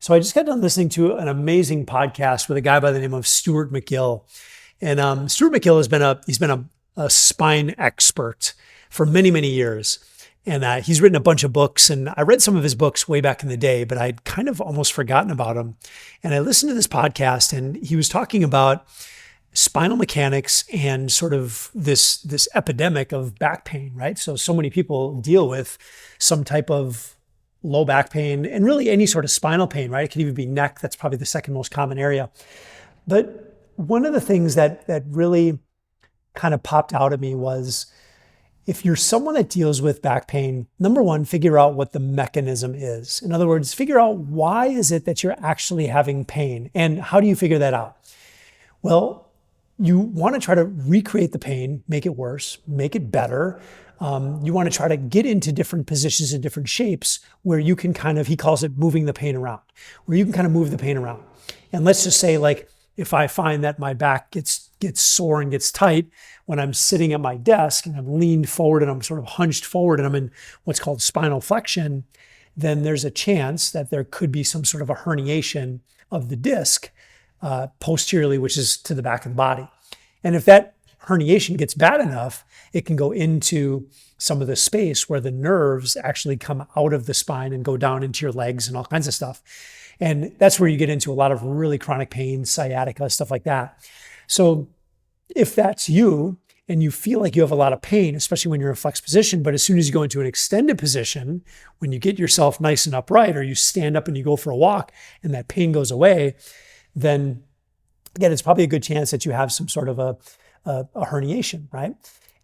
So I just got done listening to an amazing podcast with a guy by the name of Stuart McGill. And Stuart McGill he's been a spine expert for many, many years. And he's written a bunch of books, and I read some of his books way back in the day, but I'd kind of almost forgotten about him. And I listened to this podcast, and he was talking about spinal mechanics and sort of this epidemic of back pain, right? So many people deal with some type of low back pain and really any sort of spinal pain, right? It could even be neck. That's probably the second most common area. But one of the things that really kind of popped out at me was, if you're someone that deals with back pain, number one, figure out what the mechanism is. In other words, figure out why is it that you're actually having pain, and how do you figure that out? Well, you want to try to recreate the pain, make it worse, make it better. You want to try to get into different positions and different shapes where you can kind of, he calls it moving the pain around, where you can kind of move the pain around. And let's just say, like, if I find that my back gets sore and gets tight when I'm sitting at my desk and I'm leaned forward and I'm sort of hunched forward and I'm in what's called spinal flexion, then there's a chance that there could be some sort of a herniation of the disc posteriorly, which is to the back of the body. And if that herniation gets bad enough, it can go into some of the space where the nerves actually come out of the spine and go down into your legs and all kinds of stuff. And that's where you get into a lot of really chronic pain, sciatica, stuff like that. So if that's you and you feel like you have a lot of pain, especially when you're in a flexed position, but as soon as you go into an extended position, when you get yourself nice and upright, or you stand up and you go for a walk and that pain goes away, then again, it's probably a good chance that you have some sort of a herniation, right?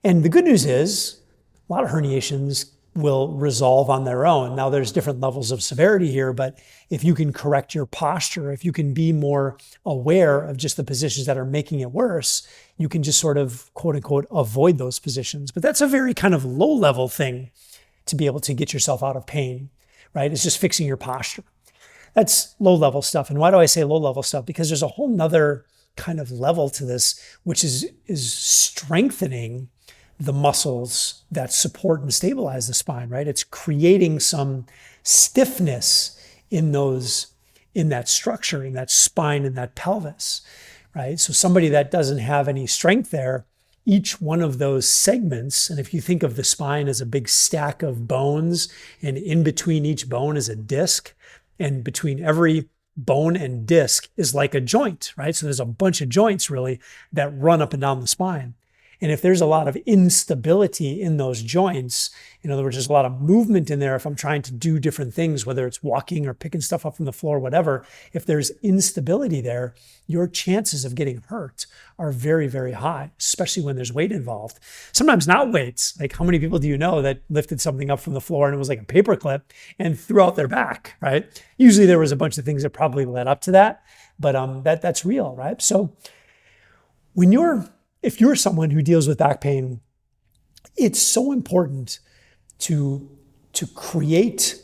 And the good news is a lot of herniations will resolve on their own. Now, there's different levels of severity here, but if you can correct your posture, if you can be more aware of just the positions that are making it worse, you can just sort of, quote unquote, avoid those positions. But that's a very kind of low level thing to be able to get yourself out of pain, right? It's just fixing your posture. That's low level stuff. And why do I say low level stuff? Because there's a whole nother kind of level to this, which is strengthening the muscles that support and stabilize the spine, right? It's creating some stiffness in that structure, in that spine, in that pelvis, right? So somebody that doesn't have any strength there, each one of those segments, and if you think of the spine as a big stack of bones, and in between each bone is a disc, and between every bone and disc is like a joint, right? So there's a bunch of joints really that run up and down the spine. And if there's a lot of instability in those joints, in other words, there's a lot of movement in there, if I'm trying to do different things, whether it's walking or picking stuff up from the floor, whatever, if there's instability there, your chances of getting hurt are very, very high, especially when there's weight involved. Sometimes not weights. Like, how many people do you know that lifted something up from the floor and it was like a paperclip and threw out their back, right? Usually there was a bunch of things that probably led up to that, but that's real, right? So if you're someone who deals with back pain, it's so important to create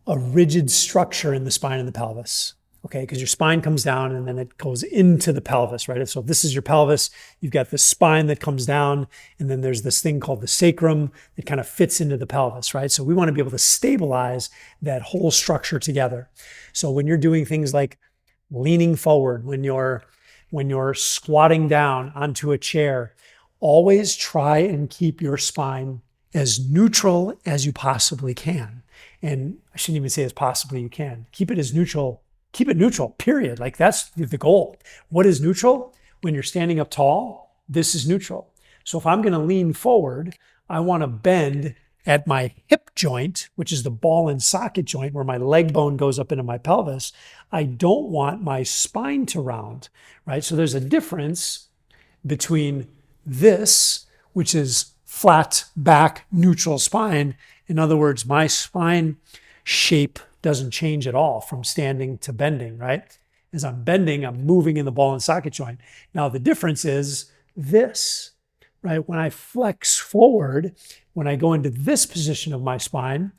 a rigid structure in the spine and the pelvis, okay? Because your spine comes down and then it goes into the pelvis, right? So if this is your pelvis, you've got the spine that comes down, and then there's this thing called the sacrum that kind of fits into the pelvis, right? So we want to be able to stabilize that whole structure together. So when you're doing things like leaning forward, when you're squatting down onto a chair, always try and keep your spine as neutral as you possibly can. And I shouldn't even say as possibly you can. Keep it as neutral. Keep it neutral, period. Like, that's the goal. What is neutral? When you're standing up tall, this is neutral. So if I'm going to lean forward, I want to bend at my hip joint, which is the ball and socket joint where my leg bone goes up into my pelvis. I don't want my spine to round, right? So there's a difference between this, which is flat back, neutral spine. In other words, my spine shape doesn't change at all from standing to bending, right? As I'm bending, I'm moving in the ball and socket joint. Now the difference is this, right? When I flex forward, when I go into this position of my spine,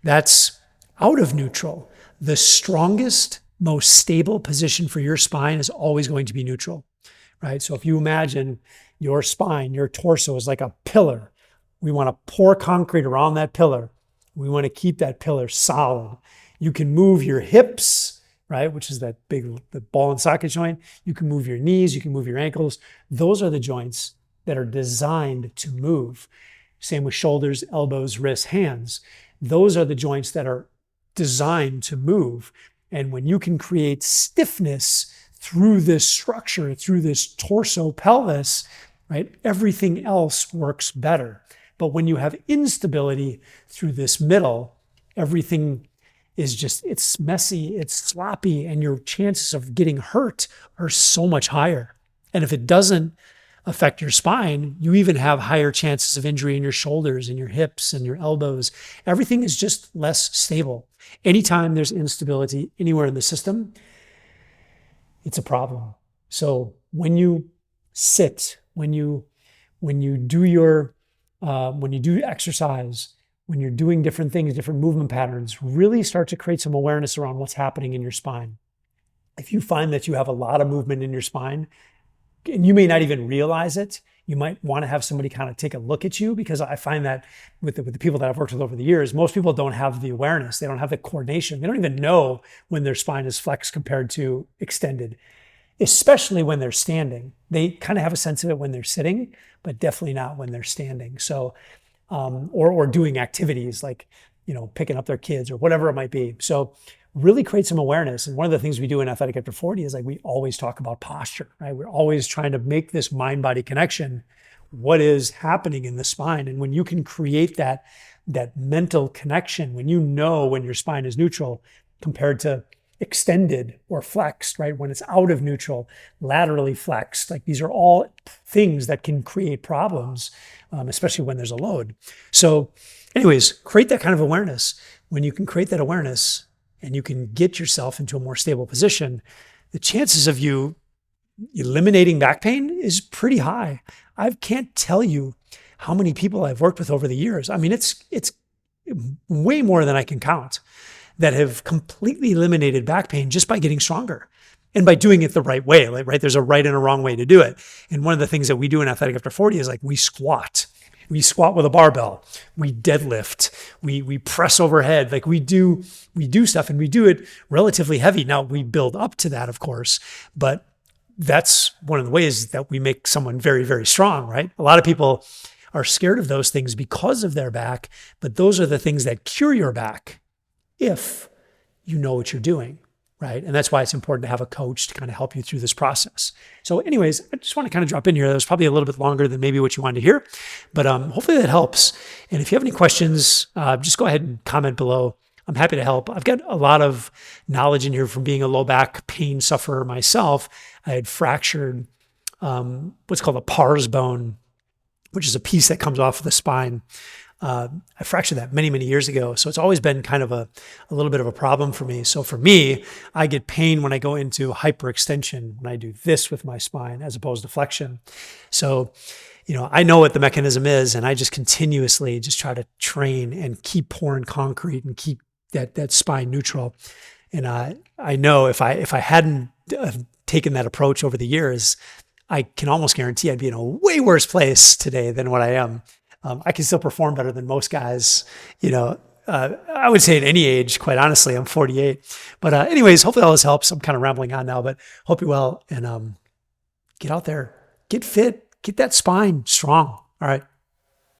that's out of neutral. The strongest, most stable position for your spine is always going to be neutral, right? So if you imagine your spine, your torso is like a pillar. We want to pour concrete around that pillar. We want to keep that pillar solid. You can move your hips right? Which is the ball and socket joint. You can move your knees, you can move your ankles. Those are the joints that are designed to move. Same with shoulders, elbows, wrists, hands. Those are the joints that are designed to move. And when you can create stiffness through this structure, through this torso pelvis, right, everything else works better. But when you have instability through this middle, everything is just, it's messy, it's sloppy, and your chances of getting hurt are so much higher. And if it doesn't affect your spine, you even have higher chances of injury in your shoulders and your hips and your elbows. Everything is just less stable. Anytime there's instability anywhere in the system, it's a problem. So when you sit, when you do exercise, when you're doing different things, different movement patterns, really start to create some awareness around what's happening in your spine. If you find that you have a lot of movement in your spine, and you may not even realize it, you might want to have somebody kind of take a look at you, because I find that with the people that I've worked with over the years, most people don't have the awareness. They don't have the coordination. They don't even know when their spine is flexed compared to extended, especially when they're standing. They kind of have a sense of it when they're sitting, but definitely not when they're standing. So, or doing activities like, picking up their kids or whatever it might be. So really create some awareness. And one of the things we do in Athletic After 40 is, like, we always talk about posture, right? We're always trying to make this mind-body connection. What is happening in the spine? And when you can create that mental connection, when you know when your spine is neutral compared to extended or flexed, right? When it's out of neutral, laterally flexed, like, these are all things that can create problems, especially when there's a load. So anyways, create that kind of awareness. When you can create that awareness, and you can get yourself into a more stable position, the chances of you eliminating back pain is pretty high. I can't tell you how many people I've worked with over the years. I mean, it's way more than I can count that have completely eliminated back pain just by getting stronger and by doing it the right way. Like, right, there's a right and a wrong way to do it. And one of the things that we do in Athletic After 40 is, like, we squat. We squat with a barbell, we deadlift, we press overhead, like we do stuff, and we do it relatively heavy. Now we build up to that, of course, but that's one of the ways that we make someone very, very strong, right? A lot of people are scared of those things because of their back, but those are the things that cure your back if you know what you're doing, right? And that's why it's important to have a coach to kind of help you through this process. So anyways, I just want to kind of drop in here. That was probably a little bit longer than maybe what you wanted to hear, but hopefully that helps. And if you have any questions, just go ahead and comment below. I'm happy to help. I've got a lot of knowledge in here from being a low back pain sufferer myself. I had fractured what's called a pars bone, which is a piece that comes off of the spine. I fractured that many, many years ago. So it's always been kind of a little bit of a problem for me. So for me, I get pain when I go into hyperextension, when I do this with my spine as opposed to flexion. So, I know what the mechanism is, and I just continuously just try to train and keep pouring concrete and keep that spine neutral. And I know if I hadn't taken that approach over the years, I can almost guarantee I'd be in a way worse place today than what I am. I can still perform better than most guys, I would say at any age, quite honestly. I'm 48. But anyways, hopefully all this helps. I'm kind of rambling on now, but hope you're well. And get out there, get fit, get that spine strong. All right.